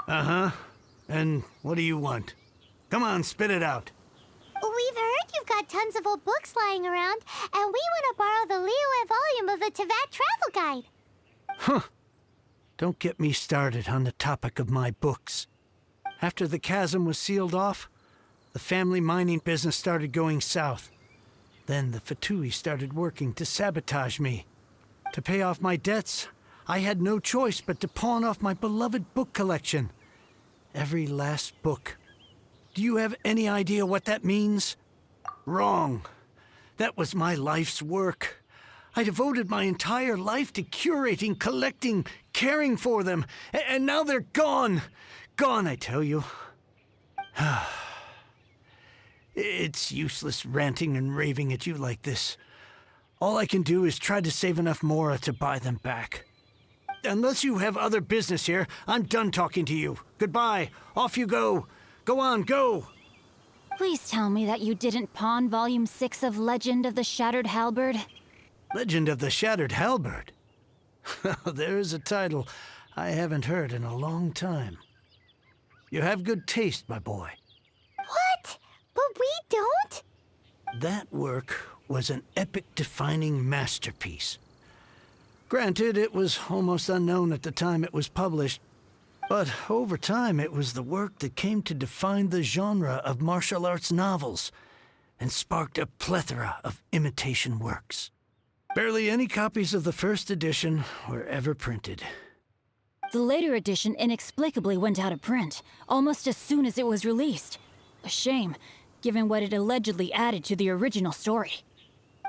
Uh-huh. And what do you want? Come on, spit it out. We've heard you've got tons of old books lying around, and we want to borrow the Liyue volume of the Teyvat Travel Guide. Huh. Don't get me started on the topic of my books. After the chasm was sealed off, the family mining business started going south. Then the Fatui started working to sabotage me. To pay off my debts, I had no choice but to pawn off my beloved book collection. Every last book. Do you have any idea what that means? Wrong. That was my life's work. I devoted my entire life to curating, collecting, caring for them, and now they're gone. Gone, I tell you. It's useless ranting and raving at you like this. All I can do is try to save enough Mora to buy them back. Unless you have other business here, I'm done talking to you. Goodbye. Off you go. Go on, go! Please tell me that you didn't pawn Volume 6 of Legend of the Shattered Halberd. Legend of the Shattered Halberd? There's a title I haven't heard in a long time. You have good taste, my boy. What? But we don't? That work was an epic-defining masterpiece. Granted, it was almost unknown at the time it was published, but over time it was the work that came to define the genre of martial arts novels and sparked a plethora of imitation works. Barely any copies of the first edition were ever printed. The later edition inexplicably went out of print, almost as soon as it was released. A shame, given what it allegedly added to the original story.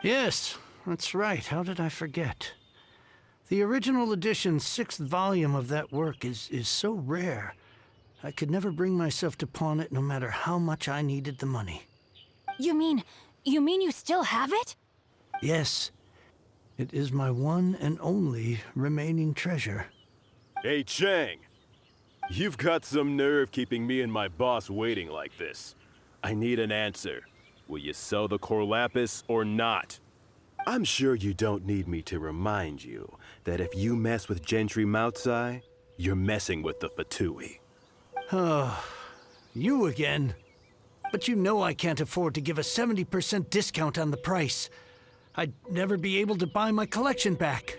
Yes, that's right. How did I forget? The original edition's 6th volume of that work is so rare, I could never bring myself to pawn it no matter how much I needed the money. You mean you still have it? Yes. It is my one and only remaining treasure. Hey, Chang. You've got some nerve keeping me and my boss waiting like this. I need an answer. Will you sell the core lapis or not? I'm sure you don't need me to remind you that if you mess with Gentry Moutsai, you're messing with the Fatui. Oh, you again. But you know I can't afford to give a 70% discount on the price. I'd never be able to buy my collection back.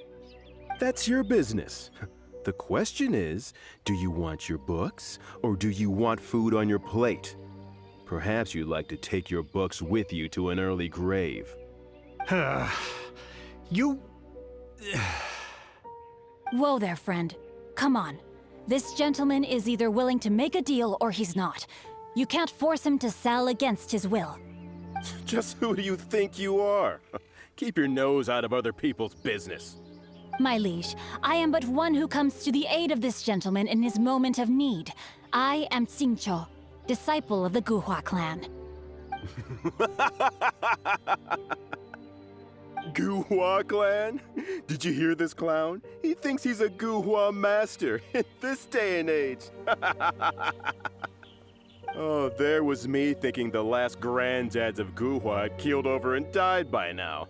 That's your business. The question is, do you want your books, or do you want food on your plate? Perhaps you'd like to take your books with you to an early grave. You... Whoa there, friend. Come on. This gentleman is either willing to make a deal or he's not. You can't force him to sell against his will. Just who do you think you are? Keep your nose out of other people's business. My liege, I am but one who comes to the aid of this gentleman in his moment of need. I am Xingqiu, disciple of the Guhua clan. Guhua clan? Did you hear this clown? He thinks he's a Guhua master in this day and age. Oh, there was me thinking the last granddads of Guhua had keeled over and died by now.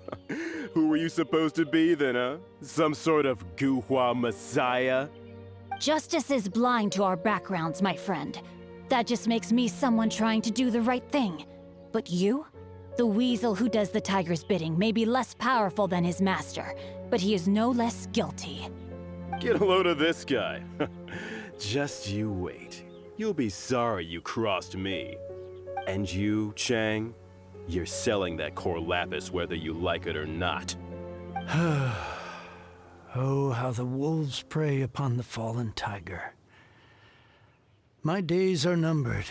Who were you supposed to be then, huh? Some sort of Guhua messiah? Justice is blind to our backgrounds, my friend. That just makes me someone trying to do the right thing. But you? The weasel who does the tiger's bidding may be less powerful than his master, but he is no less guilty. Get a load of this guy. Just you wait. You'll be sorry you crossed me. And you, Chang, you're selling that core lapis whether you like it or not. Oh, how the wolves prey upon the fallen tiger. My days are numbered.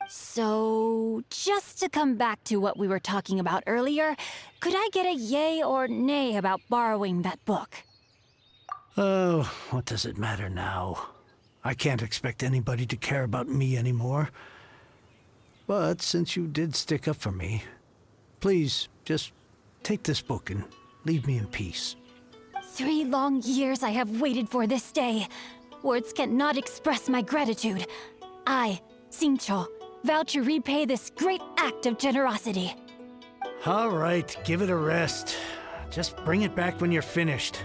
So, just to come back to what we were talking about earlier, could I get a yay or nay about borrowing that book? Oh, what does it matter now? I can't expect anybody to care about me anymore. But since you did stick up for me, please, just take this book and leave me in peace. 3 long years I have waited for this day. Words cannot express my gratitude. I, Xingqiu, vow to repay this great act of generosity. All right, give it a rest. Just bring it back when you're finished.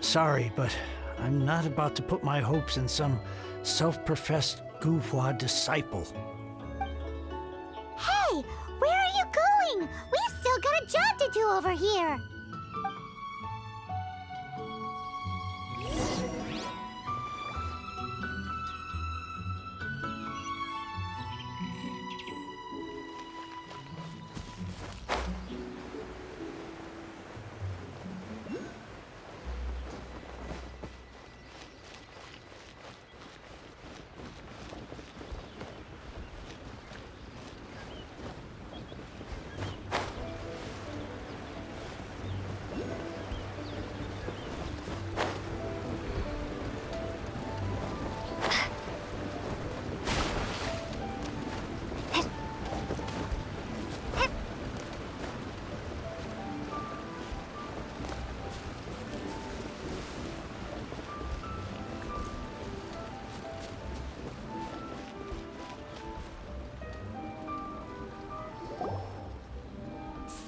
Sorry, but I'm not about to put my hopes in some self-professed Guhua disciple. Hey, where are you going? We've still got a job to do over here.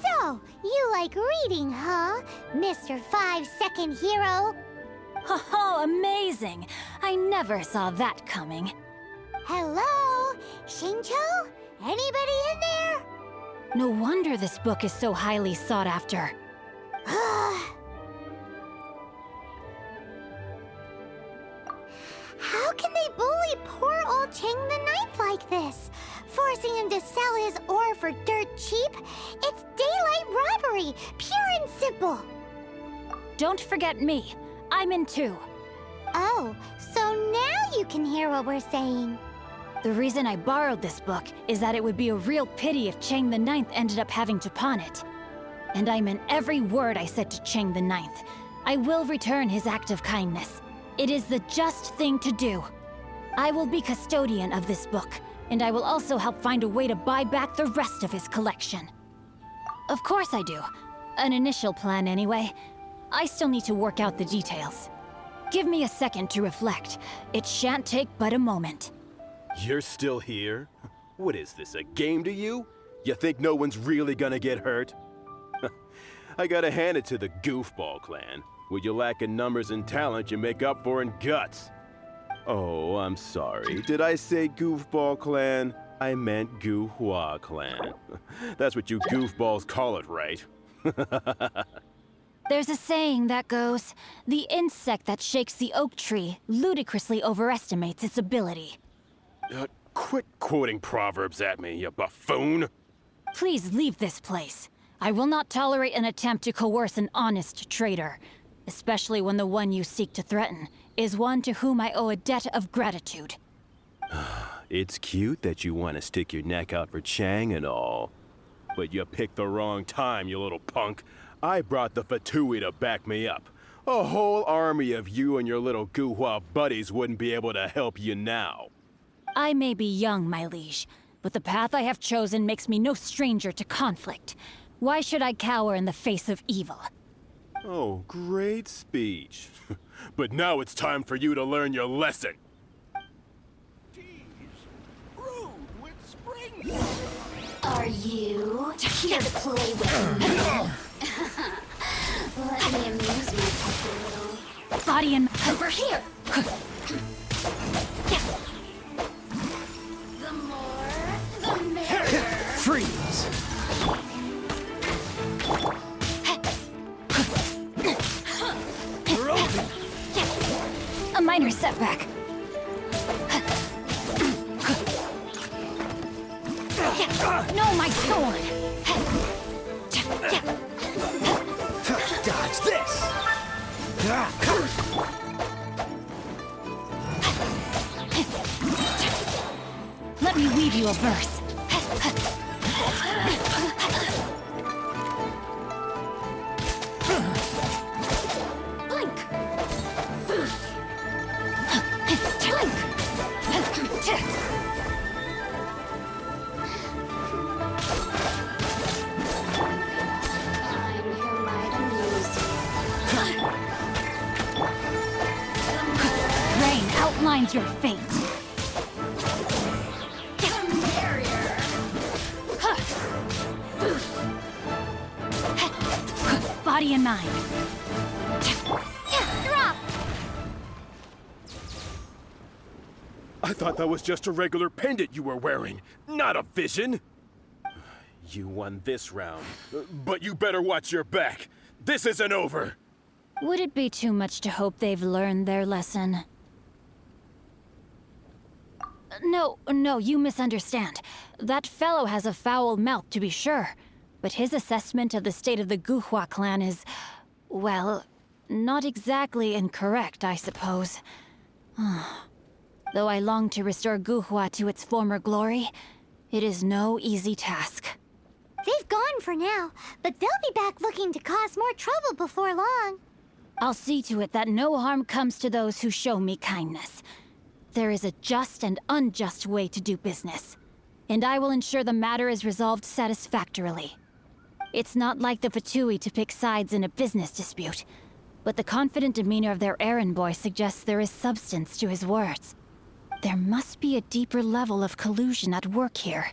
So, you like reading, huh, Mr. 5-second hero? Oh, amazing! I never saw that coming. Hello? Shincho? Anybody in there? No wonder this book is so highly sought after. How can they bully poor old Chang the Ninth like this? Forcing him to sell his ore for dirt cheap? It's daylight robbery, pure and simple. Don't forget me. I'm in too. Oh, so now you can hear what we're saying. The reason I borrowed this book is that it would be a real pity if Chang the Ninth ended up having to pawn it. And I meant every word I said to Chang the Ninth. I will return his act of kindness. It is the just thing to do. I will be custodian of this book, and I will also help find a way to buy back the rest of his collection. Of course I do. An initial plan anyway. I still need to work out the details. Give me a second to reflect. It shan't take but a moment. You're still here? What is this, a game to you? You think no one's really gonna get hurt? I gotta hand it to the Goofball clan. What you lack in numbers and talent, you make up for in guts. Oh, I'm sorry. Did I say Goofball clan? I meant Guhua clan. That's what you goofballs call it, right? There's a saying that goes, the insect that shakes the oak tree ludicrously overestimates its ability. Quit quoting proverbs at me, you buffoon! Please leave this place. I will not tolerate an attempt to coerce an honest trader, especially when the one you seek to threaten is one to whom I owe a debt of gratitude. It's cute that you want to stick your neck out for Chang and all. But you picked the wrong time, you little punk. I brought the Fatui to back me up. A whole army of you and your little Guhua buddies wouldn't be able to help you now. I may be young, my liege, but the path I have chosen makes me no stranger to conflict. Why should I cower in the face of evil? Oh, great speech. But now it's time for you to learn your lesson. Brewed with spring water. Are you here to play with me? Let me amuse myself a little. Body and... Over here! The more, the merrier. Freeze! A minor setback. No, my sword! Dodge this! Let me weave you a verse. Blink! Boof! I'm your might amuse you. Rain outlines your fate. Boof! Body and mind. Drop! I thought that was just a regular pendant you were wearing, not a vision. You won this round, but you better watch your back. This isn't over. Would it be too much to hope they've learned their lesson? No, you misunderstand. That fellow has a foul mouth, to be sure. But his assessment of the state of the Guhua clan is, well, not exactly incorrect, I suppose. Though I long to restore Guhua to its former glory, it is no easy task. They've gone for now, but they'll be back looking to cause more trouble before long. I'll see to it that no harm comes to those who show me kindness. There is a just and unjust way to do business, and I will ensure the matter is resolved satisfactorily. It's not like the Fatui to pick sides in a business dispute, but the confident demeanor of their errand boy suggests there is substance to his words. There must be a deeper level of collusion at work here.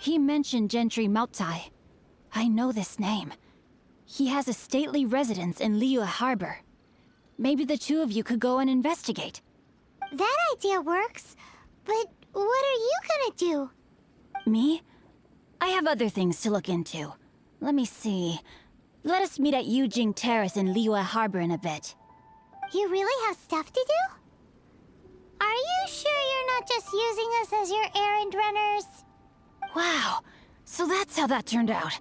He mentioned Gentry Maotai. I know this name. He has a stately residence in Liyue Harbor. Maybe the two of you could go and investigate. That idea works, but what are you gonna do? Me? I have other things to look into. Let me see. Let us meet at Yujing Terrace in Liyue Harbor in a bit. You really have stuff to do? Are you sure you're not just using us as your errand runners? Wow, so that's how that turned out.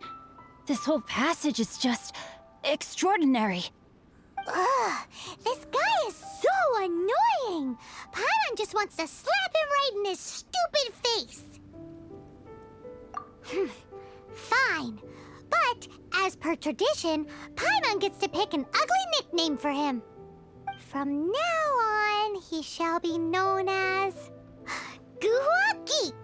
This whole passage is just extraordinary. Ugh, this guy is so annoying! Paimon just wants to slap him right in his stupid face! Fine. But, as per tradition, Paimon gets to pick an ugly nickname for him. From now on, he shall be known as... Guhua Geek!